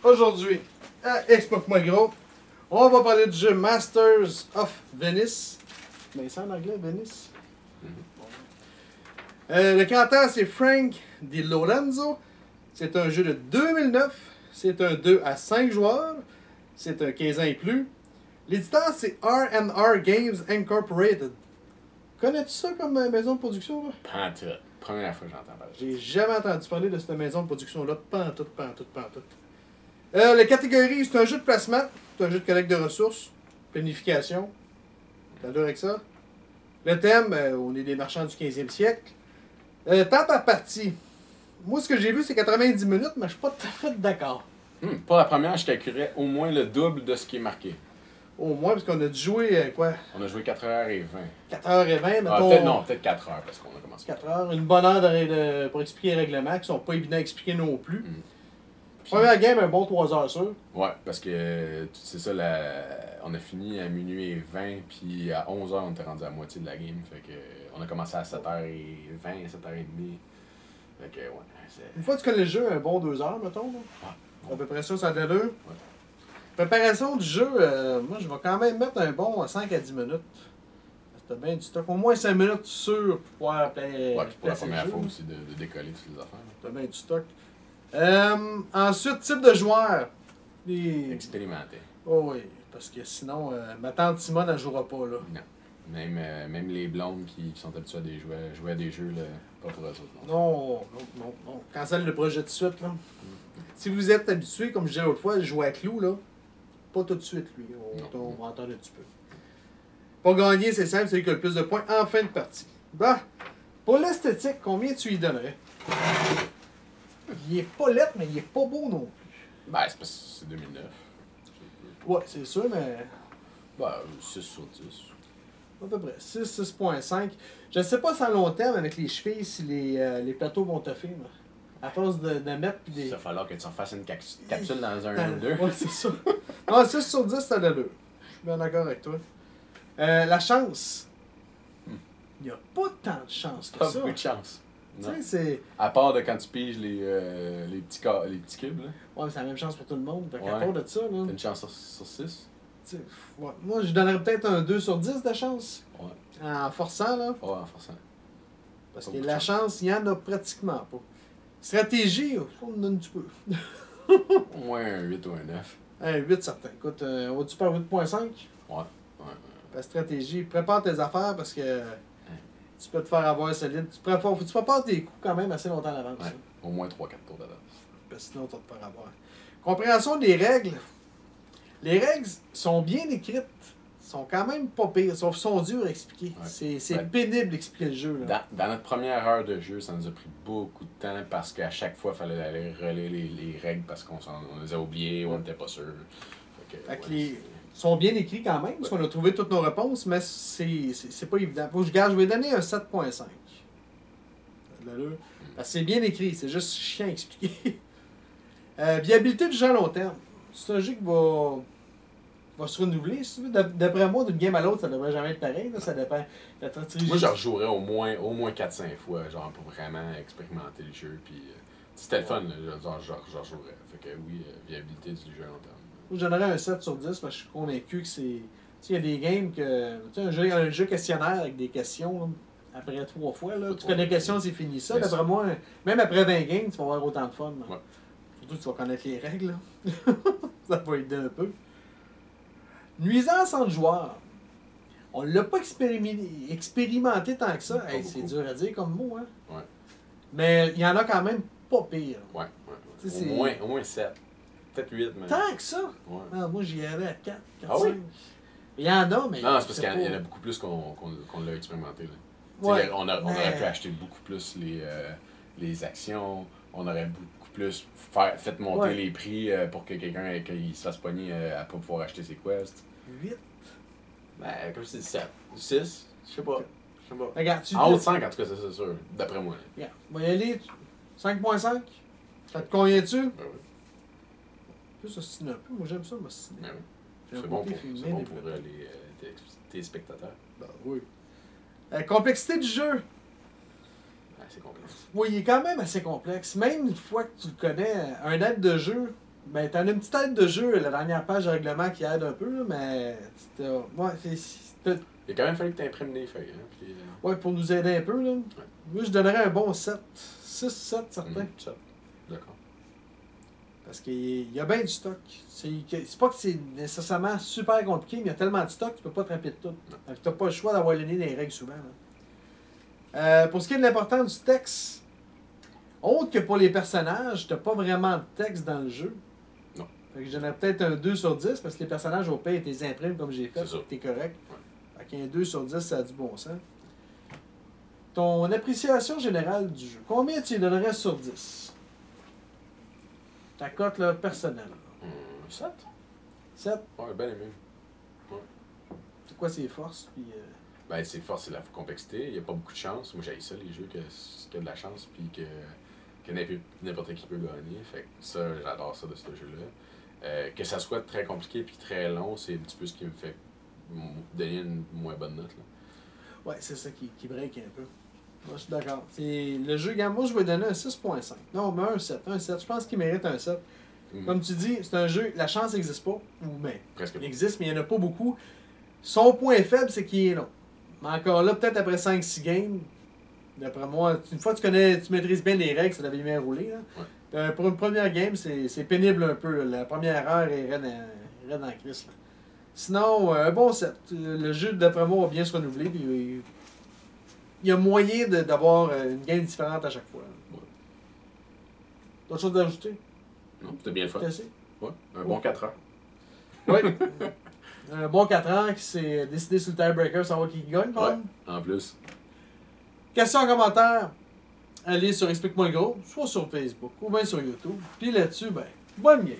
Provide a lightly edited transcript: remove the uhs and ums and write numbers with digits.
Aujourd'hui, à Expo-moi gros, on va parler du jeu Masters of Venice. Mais c'est en anglais, Venice. Le créateur, c'est Frank Di Lorenzo. C'est un jeu de 2009. C'est un 2 à 5 joueurs. C'est un 15 ans et plus. L'éditeur, c'est R&R Games Incorporated. Connais-tu ça comme maison de production? Là? Pantoute. Première fois que j'entends parler. J'ai jamais entendu parler de cette maison de production-là. Pantoute. La catégorie, c'est un jeu de placement. C'est un jeu de collecte de ressources. Planification. T'as dur avec ça? Le thème, on est des marchands du 15e siècle. Temps par partie. Moi, ce que j'ai vu, c'est 90 minutes, mais je suis pas tout à fait d'accord. Pour la première, je calculerais au moins le double de ce qui est marqué. Au moins, parce qu'on a dû jouer, quoi? On a joué 4h20. 4h20, mettons. Peut-être 4h, parce qu'on a commencé. 4h, une bonne heure pour expliquer les règlements, qui sont pas évidents à expliquer non plus. Première game, un bon 3h sûr. Ouais, parce que, c'est ça, on a fini à minuit et 20, puis à 11h, on était rendu à la moitié de la game. Fait que, on a commencé à 7h20, 7h30. Fait que, ouais. Une fois que tu connais le jeu, un bon 2h, mettons. Là. Ouais. À peu près ça a de deux. Ouais. Préparation du jeu, moi, je vais quand même mettre un bon 5 à 10 minutes. C'était bien du stock. Au moins 5 minutes sûr pour pouvoir placer. Ouais, puis pour la première fois aussi de décoller toutes les affaires. C'était bien du stock. Ensuite, type de joueur. Expérimenté. Oh oui, parce que sinon, ma tante Simone, elle ne jouera pas. Là. Non. Même les blondes qui sont habituées à jouer à des jeux, là, pas pour eux autres. Non. Cancelle le projet tout de suite. Là. Si vous êtes habitué, comme je disais l'autre fois, à jouer à Clou, là, pas tout de suite, lui. On va entendre un petit peu. Pour gagner, c'est simple, c'est lui qui a le plus de points en fin de partie. Bah, pour l'esthétique, combien tu lui donnerais? Il est pas laid, mais il est pas beau non plus. Ben, c'est parce que c'est 2009. Ouais, c'est sûr, mais... Ben, 6 sur 10. À peu près. 6, 6.5. Je ne sais pas si à long terme, avec les chevilles, si les plateaux vont te faire. À force de mettre puis des... Ça va falloir que tu en fasses une capsule dans un ou deux. Ouais, c'est ça. Non, 6 sur 10, c'est de l'allure. Je suis bien d'accord avec toi. La chance. Il n'y a pas tant de chance que Pas ça. beaucoup de chance. Tu sais, c'est... À part de quand tu piges les petits cubes, là. Ouais, mais c'est la même chance pour tout le monde. Fait qu'à Ouais. part de ça, là... T'as une chance sur 6. Ouais. Moi, je donnerais peut-être un 2 sur 10 de chance. Ouais. En forçant, là. Ouais, en forçant. Parce Pas que beaucoup la de chance, il n'y en a pratiquement pas. Stratégie, on en donne un petit peu. Au moins un 8 ou un 9. Un 8 certain. Écoute, on va-tu par 8.5? Ouais. La stratégie, prépare tes affaires parce que tu peux te faire avoir solide. Tu prépares tes coups quand même assez longtemps à l'avance. Ouais. Au moins 3-4 tours d'avance. Parce que sinon, tu vas te faire avoir. Compréhension des règles. Les règles sont bien écrites. Sont quand même pas pires. Sont dures à expliquer. Ouais. C'est pénible d'expliquer le jeu. Là. Dans notre première heure de jeu, ça nous a pris beaucoup de temps parce qu'à chaque fois, il fallait aller relire les règles parce qu'on les a oubliées ou on n'était pas sûr. Ils sont bien écrits quand même, parce qu'on a trouvé toutes nos réponses, mais c'est pas évident. Faut que je vais donner un 7.5. C'est bien écrit, c'est juste chiant à expliquer. Viabilité du jeu à long terme. C'est un jeu qui va se renouveler. Si tu veux. D'après moi, d'une game à l'autre, ça devrait jamais être pareil. Là. Ça dépend. Moi, je rejouerais au moins 4-5 fois, genre pour vraiment expérimenter le jeu. Puis, c'était le fun, là, je rejouerais. Fait que oui, viabilité du jeu à long terme. Moi, je donnerais un 7 sur 10 parce que je suis convaincu que c'est. Tu sais, il y a des games que. Tu sais, un jeu questionnaire avec des questions. Là, après 3 fois, là, tu connais les questions, c'est fini ça. D'après moi, même après 20 games, tu vas avoir autant de fun. Ouais. Surtout que tu vas connaître les règles. Ça va aider un peu. Nuisance entre joueurs. On l'a pas expérimenté tant que ça. Hey, c'est dur à dire comme mot. Hein? Ouais. Mais il y en a quand même pas pire. Ouais. Au moins 7. Peut-être 8. Mais... Tant que ça? Ouais. Ah, moi, j'y allais à 4, 5. Oui? Il y en a, mais... Non, c'est parce qu'il y en a beaucoup plus qu'on l'a expérimenté. Là. Ouais, on aurait pu acheter beaucoup plus les actions. On aurait beaucoup plus fait monter les prix pour que quelqu'un se fasse pogner à ne pas pouvoir acheter ses quests. 8? Ben, comme je dis, 7. 6? Je sais pas. Regarde, en haut de 5, en tout cas, c'est sûr. D'après moi. Regarde, on va y aller. 5.5? Ça te convient-tu? Ben oui. Tu peux s'ostiner un peu. Moi, j'aime ça, m'ostiner. Ben oui. C'est bon pour tes spectateurs. Ben oui. Complexité du jeu. C'est complexe. Oui, il est quand même assez complexe. Même une fois que tu le connais, un aide de jeu, Ben, t'en as une petite aide de jeu, la dernière page de règlement qui aide un peu, là, mais. Ouais, Il a quand même fallu que tu imprimes des feuilles. Hein, puis, ouais, pour nous aider un peu, là. Ouais. Moi, je donnerais un bon 7. 6-7, certain. 7. D'accord. Parce qu'il y a bien du stock. C'est pas que c'est nécessairement super compliqué, mais il y a tellement de stock que tu peux pas te rappeler de tout. Donc, tu n'as pas le choix d'avoir le nez dans les règles souvent. Pour ce qui est de l'importance du texte, autre que pour les personnages, tu n'as pas vraiment de texte dans le jeu. Non. Fait que je donnerais peut-être un 2 sur 10 parce que les personnages au pire, tu les imprimes comme j'ai fait, tu es correct. Ouais. Fait qu'un 2 sur 10, ça a du bon sens. Ton appréciation générale du jeu, combien tu lui donnerais sur 10? Ta cote là, personnelle. 7. 7? Ouais, ben aimé. Ouais. C'est quoi ses forces? Puis, ben, ses forces, c'est la complexité. Il n'y a pas beaucoup de chance. Moi, j'aime ça, les jeux, qu'il y a de la chance, puis que n'importe qui peut gagner. Fait que ça, j'adore ça de ce jeu-là. Que ça soit très compliqué puis très long, c'est un petit peu ce qui me fait donner une moins bonne note. Là. Ouais, c'est ça qui break un peu. Moi, je suis d'accord. Le jeu, moi, je vais donner un 6.5. Non, mais un 7. Un 7. Je pense qu'il mérite un 7. Comme tu dis, c'est un jeu, la chance n'existe pas. Mais presque il existe, mais il n'y en a pas beaucoup. Son point faible, c'est qu'il est long. Mais encore là, peut-être après 5-6 games, d'après moi, une fois que tu maîtrises bien les règles, ça devait bien rouler. Là. Ouais. Pour une première game, c'est pénible un peu. Là. La première heure est raide en crise. Là. Sinon, un bon 7. Le jeu, d'après moi, va bien se renouveler. Puis, il y a moyen d'avoir une game différente à chaque fois. Ouais. D'autres choses à ajouter? Non, c'était bien le fun. Ouais, un bon 4 heures. Oui. Un bon 4 heures qui s'est décidé sur le tiebreaker, savoir qui gagne. Ouais, en plus. Questions en commentaire, allez sur Explique-moi le gros, soit sur Facebook ou bien sur YouTube. Puis là-dessus, ben, bonne game.